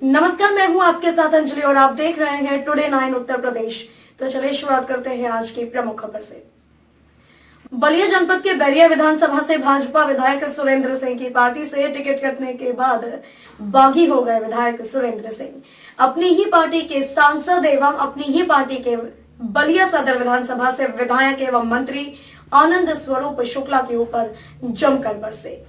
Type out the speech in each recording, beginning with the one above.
नमस्कार, मैं हूं आपके साथ अंजलि और आप देख रहे हैं टुडे 9 उत्तर प्रदेश। तो चलिए शुरुआत करते हैं आज की प्रमुख खबर से। बलिया जनपद के बैरिया विधानसभा से भाजपा विधायक सुरेंद्र सिंह की पार्टी से टिकट कटने के बाद बागी हो गए विधायक सुरेंद्र सिंह। अपनी ही पार्टी के सांसद एवं अपनी ही पार्टी के बलिया सदर विधानसभा से विधायक एवं मंत्री आनंद स्वरूप शुक्ला के ऊपर जमकर बरसे।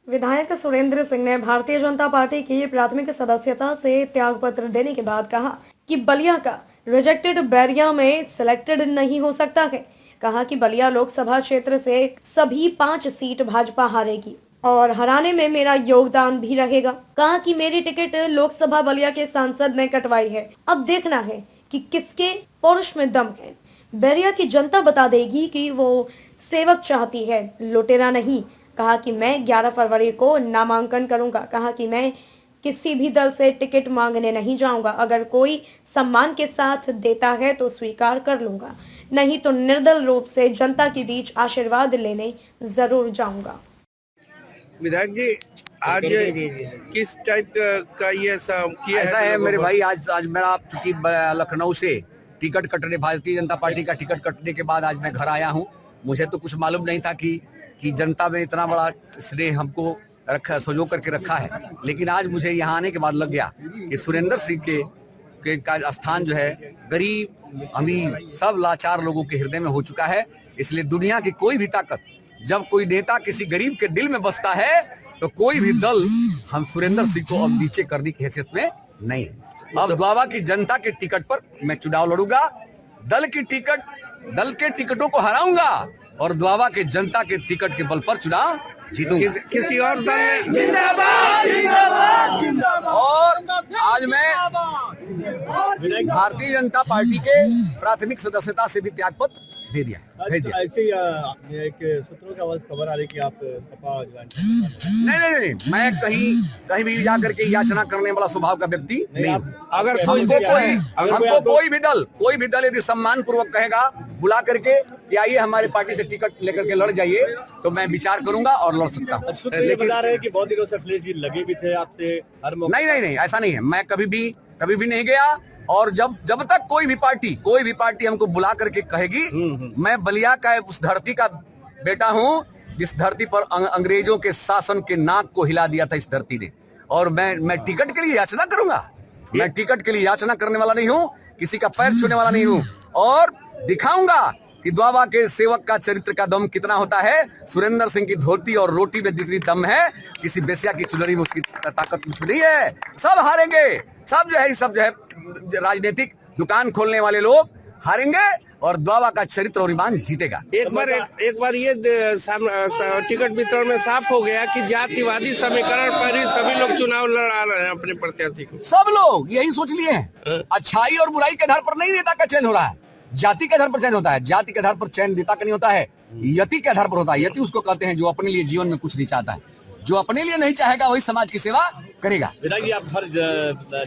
विधायक सुरेंद्र सिंह ने भारतीय जनता पार्टी की प्राथमिक सदस्यता से त्यागपत्र देने के बाद कहा कि बलिया का रिजेक्टेड बैरिया में सिलेक्टेड नहीं हो सकता है। कहा कि बलिया लोकसभा क्षेत्र से सभी 5 सीट भाजपा हारेगी और हराने में मेरा योगदान भी रहेगा। कहा कि मेरी टिकट लोकसभा बलिया के सांसद ने कटवाई है, अब देखना है कि किसके पौरुष में दम है। बैरिया की जनता बता देगी कि वो सेवक चाहती है, लुटेरा नहीं। कहा कि मैं 11 फरवरी को नामांकन करूंगा। कहा कि मैं किसी भी दल से टिकट मांगने नहीं जाऊंगा। अगर कोई सम्मान के साथ देता है तो स्वीकार कर लूंगा, नहीं तो निर्दल रूप से जनता के बीच आशीर्वाद लेने जरूर जाऊंगा। विधायक जी, आज किस टाइप का ये सब किया ऐसा है मेरे भाई, आज मेरा चूंकि लखनऊ से टिकट कटने, भारतीय जनता पार्टी का टिकट कटने के बाद आज मैं घर आया हूँ। मुझे तो कुछ मालूम नहीं था कि जनता में इतना बड़ा स्नेह हमको रखा, संजो करके रखा है। लेकिन आज मुझे यहाँ आने के बाद लग गया कि सुरेंद्र सिंह के का स्थान जो है गरीब अमीर सब लाचार लोगों के हृदय में हो चुका है। इसलिए दुनिया की कोई भी ताकत, जब कोई नेता किसी गरीब के दिल में बसता है तो कोई भी दल हम सुरेंद्र सिंह को अब नीचे करने की हैसियत में नहीं है। अब द्वाबा की जनता के टिकट पर मैं चुनाव लड़ूंगा, दल के टिकटों को हराऊंगा और द्वाबा के जनता के टिकट के बल पर चुनाव जीतूंगा। किसी और दल में जिंदाबाद जिंदाबाद। और आज मैं भारतीय जनता पार्टी के प्राथमिक सदस्यता से भी त्यागपत्र दे दिया, भेज दिया। ऐसे एक सूत्रों की आवाज खबर आ रही कि आप सपा नहीं, मैं कहीं भी जा करके याचना करने वाला स्वभाव का व्यक्ति नहीं। अगर हमको कोई भी दल यदि सम्मान पूर्वक कहेगा, बुला करके कि आइए हमारे पार्टी से टिकट लेकर के लड़ जाइए, तो मैं विचार करूंगा और लड़ सकता हूँ। लेकिन बता रहे हैं कि बहुत दिनों से अखिलेश जी लगे भी थे आपसे हर मौके। नहीं, ऐसा नहीं है। मैं कभी भी नहीं गया। और जब तक कोई भी पार्टी हमको बुला करके कहेगी, मैं बलिया का उस धरती का बेटा हूँ जिस धरती पर अंग्रेजों के शासन के नाक को हिला दिया था इस धरती ने। और मैं टिकट के लिए याचना करूंगा। मैं टिकट के लिए याचना करने वाला नहीं हूँ, किसी का पैर छूने वाला नहीं हूँ। और दिखाऊंगा कि द्वाबा के सेवक का चरित्र का दम कितना होता है। सुरेंद्र सिंह की धोती और रोटी में जितनी दम है, किसी बेस्या की चुनरी में उसकी ताकत नहीं है। सब हारेंगे, सब जो है राजनीतिक दुकान खोलने वाले लोग हारेंगे और द्वाबा का चरित्र और ईमान जीतेगा। एक बार ये टिकट वितरण में साफ हो गया कि जातिवादी समीकरण पर ही सभी लोग चुनाव लड़ा रहे हैं अपने प्रत्याशी को। सब लोग यही सोच लिए हैं। अच्छाई और बुराई के आधार पर नहीं नेता का चयन हो रहा है, जाति के आधार पर चयन होता है। जाति के आधार पर चयन नेता का नहीं होता है, यति के आधार पर होता है। यति उसको कहते हैं जो अपने लिए जीवन में कुछ नहीं चाहता है। जो अपने लिए नहीं चाहेगा वही समाज की सेवा करेगा। विधायक जी, आप हर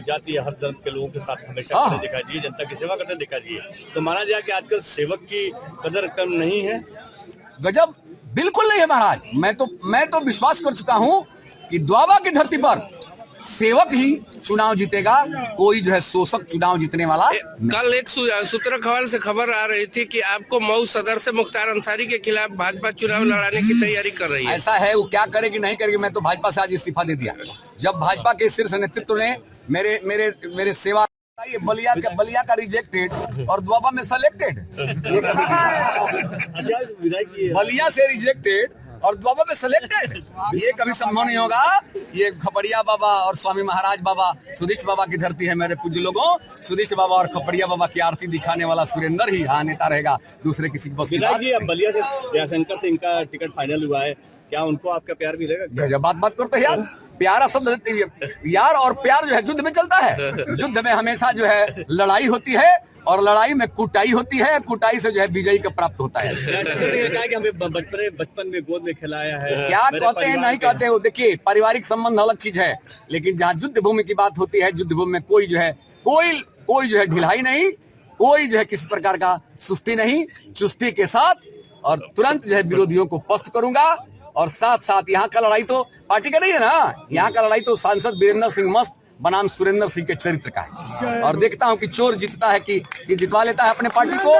जाति हर धर्म के लोगों के साथ हमेशा खड़े दिखाई दिए, जनता की सेवा करते दिखाई दिए। तो माना जाए कि आजकल सेवक की कदर कम नहीं है। गजब, बिल्कुल नहीं है महाराज। मैं तो विश्वास कर चुका हूं कि द्वाबा की धरती पर सेवक ही चुनाव जीतेगा, कोई जो है शोषक चुनाव जीतने वाला। कल एक सूत्र खबर से खबर आ रही थी कि आपको मऊ सदर से मुख्तार अंसारी के खिलाफ भाजपा चुनाव लड़ाने की तैयारी कर रही है। ऐसा है, वो क्या करेगी नहीं करेगी। मैं तो भाजपा से आज इस्तीफा दे दिया। जब भाजपा के शीर्ष नेतृत्व ने मेरे सेवा, ये बलिया का रिजेक्टेड और द्वाबा में सेलेक्टेड, बलिया से रिजेक्टेड और द्वाबा में सिलेक्टेड, ये कभी संभव नहीं होगा। ये खपड़िया बाबा और स्वामी महाराज बाबा, सुदिष्ट बाबा की धरती है मेरे पूज्य लोगों। सुदिष्ट बाबा और खपड़िया बाबा की आरती दिखाने वाला सुरेंद्र ही यहाँ नेता रहेगा, दूसरे किसी की बस की बात। अब बलिया से दयाशंकर से इनका टिकट फाइनल हुआ है, क्या उनको आपका प्यार मिलेगा? जब बात करते हैं यार, प्यारा शब्द यार और प्यार जो है युद्ध में चलता है। युद्ध में हमेशा जो है लड़ाई होती है और लड़ाई में कुटाई होती है, कुटाई से जो है विजयी का प्राप्त होता है। कि हमें बचपन में गोद में खिलाया है, क्या कहते हैं नहीं कहते हो। देखिए, पारिवारिक संबंध अलग चीज है, लेकिन जहाँ युद्ध भूमि की बात होती है, युद्ध भूमि में कोई जो है ढिलाई नहीं, कोई जो है किसी प्रकार का सुस्ती नहीं, चुस्ती के साथ और तुरंत जो है विरोधियों को पस्त करूंगा। और साथ साथ यहाँ का लड़ाई तो पार्टी का नहीं है ना, यहाँ का लड़ाई तो सांसद वीरेंद्र सिंह मस्त बनाम सुरेंद्र सिंह के चरित्र का है। और देखता हूं कि चोर जीतता है कि जितवा लेता है अपने पार्टी को।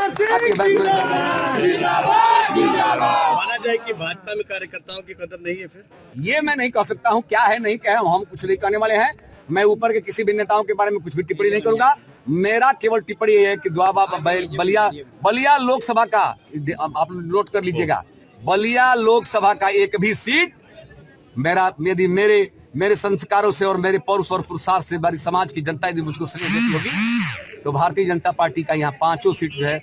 माना जाए कि भाजपा में कार्यकर्ताओं की कदर नहीं है, फिर ये मैं नहीं कह सकता हूं, क्या है नहीं कहे, हम कुछ नहीं कहने वाले हैं। मैं ऊपर के किसी भी नेताओं के बारे में कुछ भी टिप्पणी नहीं करूंगा। मेरा केवल टिप्पणी ये है कि बलिया लोकसभा का, आप नोट कर लीजिएगा, बलिया लोकसभा का एक भी सीट यदि मेरे संस्कारों से और मेरे पौरुष और पुरुषार्थ से हमारी समाज की जनता यदि मुझको श्रेय देती होगी तो भारतीय जनता पार्टी का यहाँ 5 सीट जो है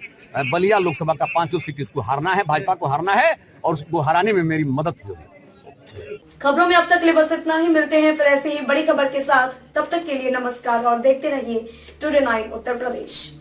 बलिया लोकसभा का 5 सीट इसको हारना है, भाजपा को हारना है और उसको हराने में मेरी मदद होगी। खबरों में अब तक के लिए बस इतना ही। मिलते हैं फिर ऐसे ही बड़ी खबर के साथ। तब तक के लिए नमस्कार और देखते रहिए टुडे 9 उत्तर प्रदेश।